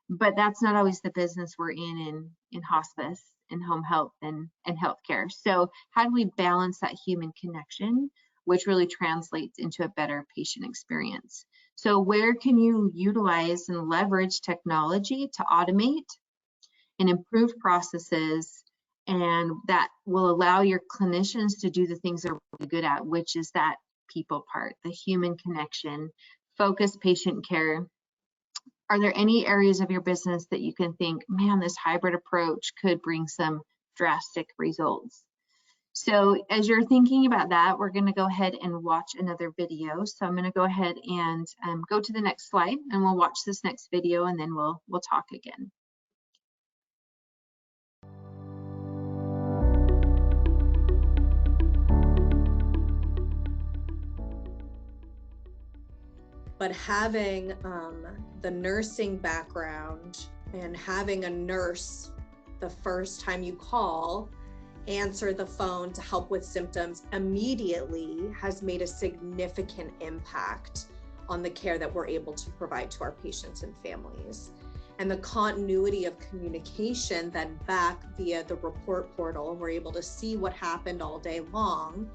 But that's not always the business we're in hospice and home health and healthcare. So how do we balance that human connection, which really translates into a better patient experience? So where can you utilize and leverage technology to automate and improve processes, and that will allow your clinicians to do the things they're really good at, which is that people part, the human connection, focused patient care. Are there any areas of your business that you can think, man, this hybrid approach could bring some drastic results? So as you're thinking about that, we're going to go ahead and watch another video. So I'm going to go ahead and go to the next slide, and we'll watch this next video, and then we'll talk again. But having the nursing background and having a nurse the first time you call answer the phone to help with symptoms immediately has made a significant impact on the care that we're able to provide to our patients and families. And the continuity of communication then back via the report portal, we're able to see what happened all day long,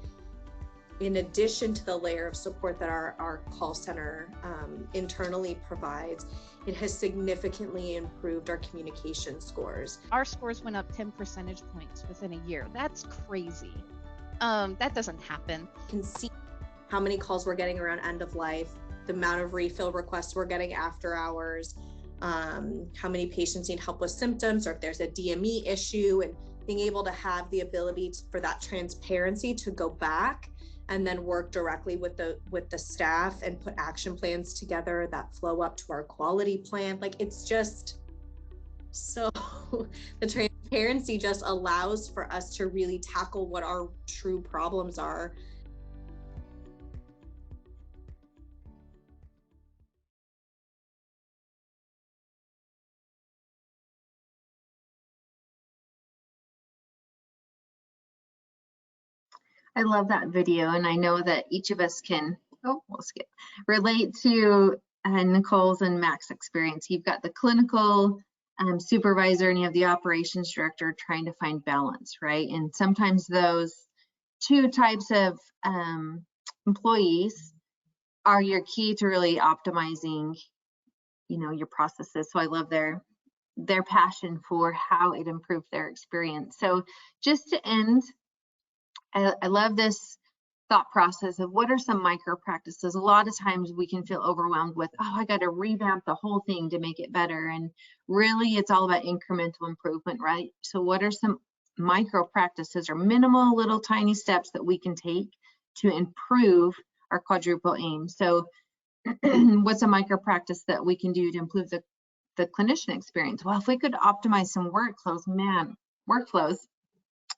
in addition to the layer of support that our call center internally provides. It has significantly improved our communication scores. Our scores went up 10 percentage points within a year. That's crazy. That doesn't happen. You can see how many calls we're getting around end of life, the amount of refill requests we're getting after hours, how many patients need help with symptoms, or if there's a DME issue, and being able to have the ability for that transparency to go back and then work directly with the staff and put action plans together that flow up to our quality plan. Like, it's just so the transparency just allows for us to really tackle what our true problems are. I love that video, and I know that each of us can, we'll skip, relate to Nicole's and Mac's experience. You've got the clinical supervisor and you have the operations director trying to find balance, right? And sometimes those two types of employees are your key to really optimizing, your processes. So I love their passion for how it improved their experience. So just to end, I love this thought process of what are some micro practices. A lot of times we can feel overwhelmed with, I got to revamp the whole thing to make it better. And really it's all about incremental improvement, right? So what are some micro practices or minimal little tiny steps that we can take to improve our quadruple aim? So what's a micro practice that we can do to improve the clinician experience? Well, if we could optimize some workflows,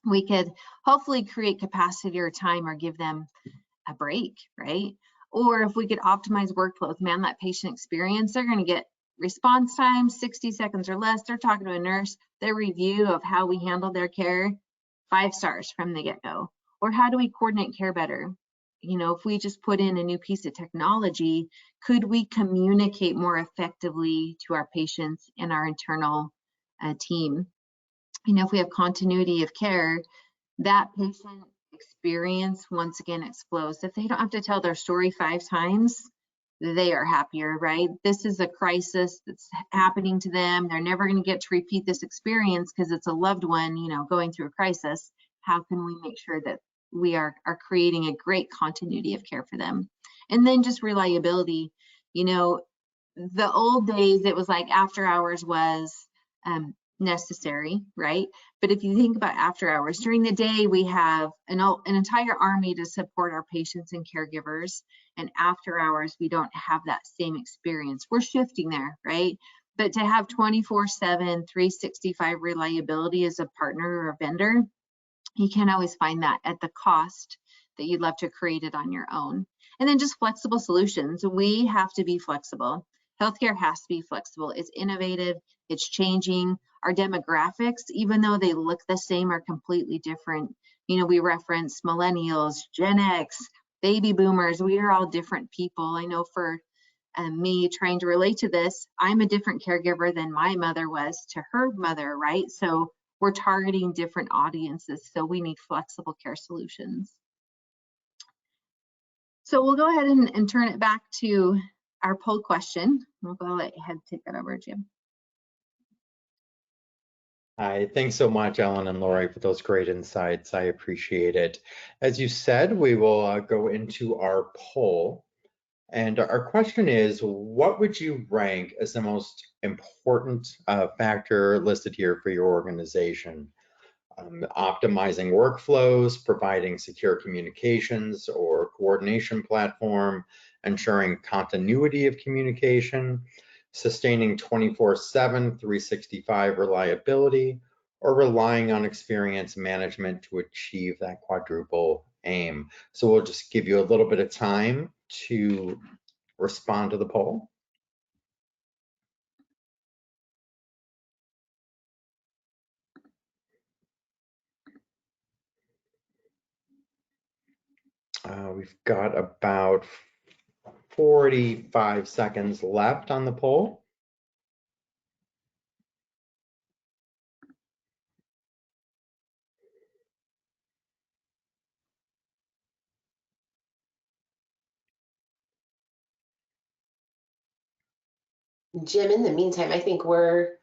we could hopefully create capacity or time or give them a break, right? Or if we could optimize workflows, that patient experience, they're going to get response time 60 seconds or less. They're talking to a nurse, their review of how we handle their care, 5 stars from the get-go. Or how do we coordinate care better? If we just put in a new piece of technology, could we communicate more effectively to our patients and our internal team? If we have continuity of care, that patient experience once again explodes. If they don't have to tell their story 5 times, they are happier, right? This is a crisis that's happening to them. They're never going to get to repeat this experience because it's a loved one, going through a crisis. How can we make sure that we are creating a great continuity of care for them? And then just reliability. The old days, it was like after hours was necessary, right? But if you think about after hours, during the day we have an entire army to support our patients and caregivers, and after hours we don't have that same experience. We're shifting there, right? But to have 24/7 365 reliability as a partner or a vendor, you can't always find that at the cost that you'd love to create it on your own. And then just flexible solutions. We have to be flexible. Healthcare has to be flexible. It's innovative, it's changing. Our demographics, even though they look the same, are completely different. We reference millennials, Gen X, baby boomers. We are all different people. I know for me trying to relate to this, I'm a different caregiver than my mother was to her mother, right? So we're targeting different audiences, so we need flexible care solutions. So we'll go ahead and turn it back to our poll question. We'll go ahead and take that over, Jim. Hi, thanks so much, Ellen and Lori, for those great insights. I appreciate it. As you said, we will go into our poll. And our question is, what would you rank as the most important factor listed here for your organization? Optimizing workflows, providing secure communications or coordination platform, ensuring continuity of communication, sustaining 24/7, 365 reliability, or relying on experience management to achieve that quadruple aim. So we'll just give you a little bit of time to respond to the poll. We've got about 45 seconds left on the poll. Jim, in the meantime, I think we're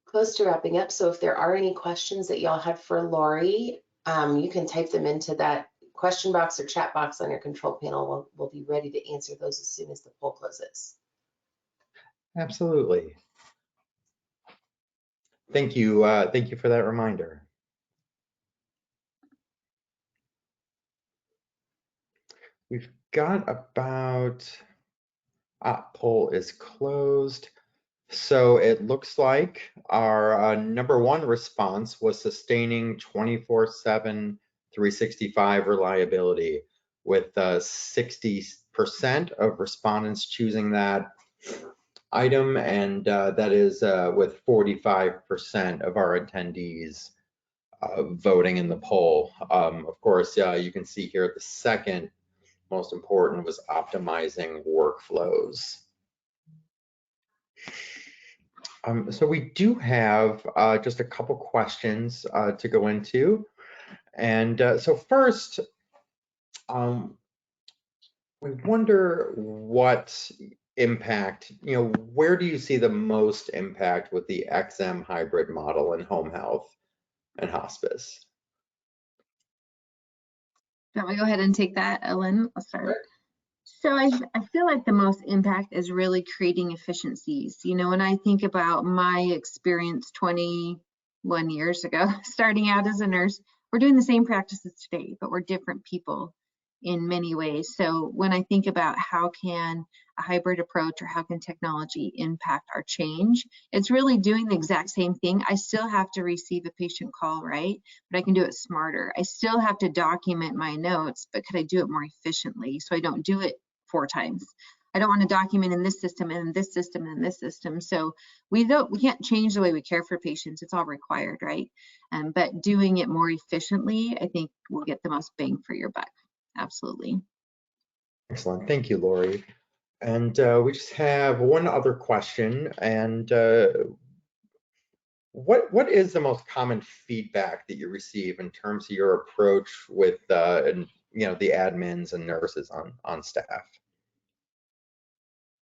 close to wrapping up. So if there are any questions that y'all have for Lori, you can type them into that question box or chat box on your control panel. We'll be ready to answer those as soon as the poll closes. Absolutely. Thank you. Thank you for that reminder. We've got about, poll is closed. So it looks like our number one response was sustaining 24/7, 365 reliability, with 60% of respondents choosing that item, and that is with 45% of our attendees voting in the poll. Of course, you can see here the second most important was optimizing workflows. So we do have just a couple questions to go into. And so first, we wonder what impact, where do you see the most impact with the XM hybrid model in home health and hospice? Can we go ahead and take that, Ellen? I'll start. So I feel like the most impact is really creating efficiencies. When I think about my experience 21 years ago, starting out as a nurse, we're doing the same practices today, but we're different people in many ways. So when I think about how can a hybrid approach or how can technology impact our change, it's really doing the exact same thing. I still have to receive a patient call, right? But I can do it smarter. I still have to document my notes, but could I do it more efficiently so I don't do it 4 times? I don't want to document in this system and in this system and in this system. So we can't change the way we care for patients. It's all required, right? But doing it more efficiently, I think will get the most bang for your buck. Absolutely. Excellent. Thank you, Lori. And we just have one other question. And what is the most common feedback that you receive in terms of your approach with the admins and nurses on staff?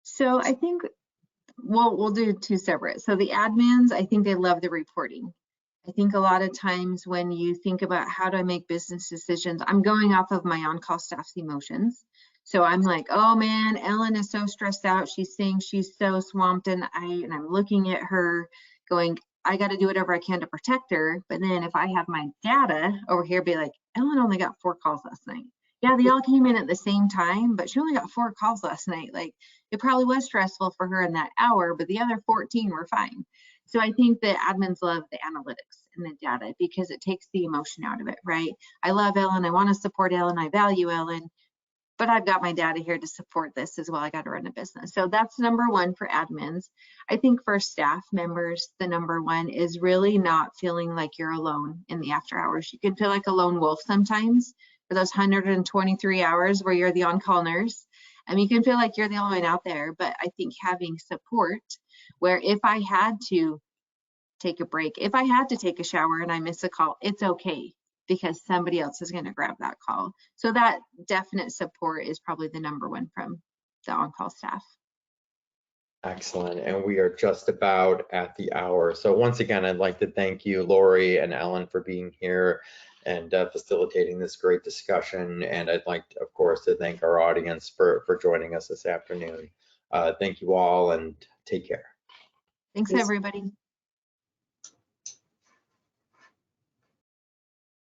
So I think we'll do 2 separate. So the admins, I think they love the reporting. I think a lot of times when you think about how do I make business decisions, I'm going off of my on-call staff's emotions. So I'm like, oh man, Ellen is so stressed out. She's saying she's so swamped, and I'm looking at her going, I got to do whatever I can to protect her. But then if I have my data over here, be like, Ellen only got 4 calls last night. Yeah, they all came in at the same time, but she only got 4 calls last night. Like, it probably was stressful for her in that hour, but the other 14 were fine. So I think that admins love the analytics and the data because it takes the emotion out of it, right? I love Ellen, I want to support Ellen, I value Ellen, but I've got my data here to support this as well. I got to run a business. So that's number one for admins. I think for staff members, the number one is really not feeling like you're alone in the after hours. You can feel like a lone wolf sometimes for those 123 hours where you're the on-call nurse. You can feel like you're the only one out there, but I think having support where if I had to take a break, if I had to take a shower and I miss a call, it's okay because somebody else is going to grab that call. So that definite support is probably the number one from the on-call staff. Excellent. And we are just about at the hour. So once again, I'd like to thank you, Lori and Ellen, for being here and facilitating this great discussion. And I'd like, of course, to thank our audience for joining us this afternoon. Thank you all and take care. Thanks, everybody.